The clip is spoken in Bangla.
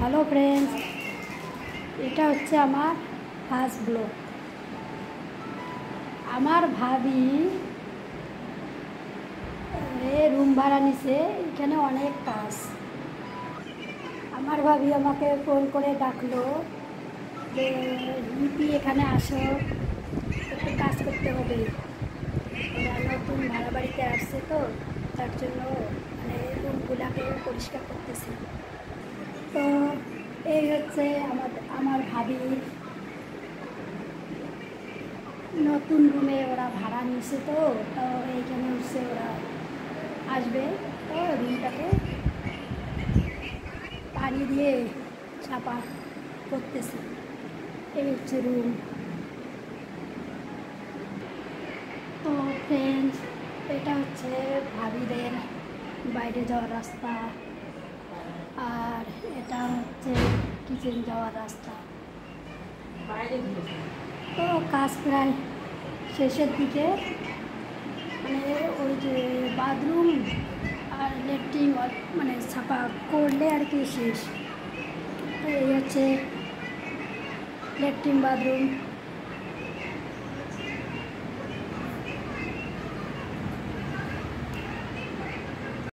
হ্যালো ফ্রেন্ডস, এটা হচ্ছে আমার ফার্স্ট ব্লগ। আমার ভাবি রুম ভাড়া নিছে, এখানে অনেক কাজ। আমার ভাবি আমাকে ফোন করে ডাকলো যে লিপি এখানে আসো, একটু কাজ করতে হবে। ওরা নতুন ভাড়া বাড়িতে আসছে তো, তার জন্য মানে রুমগুলাকে পরিষ্কার করতেছে। তো এই হচ্ছে আমার ভাবির নতুন রুমে ওরা ভাড়া নিয়েছে। তো এইখানে হচ্ছে ওরা আসবে, তো রুমটাকে পানি দিয়ে ছাপা করতেছে। এই হচ্ছে রুম। তো ফ্রেন্ডস, এটা হচ্ছে ভাবিদের বাইরে যাওয়ার রাস্তা, আর এটা হচ্ছে কিচেন যাওয়ার রাস্তা। তো কাজ প্রায় শেষের দিকে, মানে ওই যে বাথরুম আর ল্যাট্রিন মানে ছাপা করলে আর কি শেষ। এই হচ্ছে ল্যাট্রিন বাথরুম।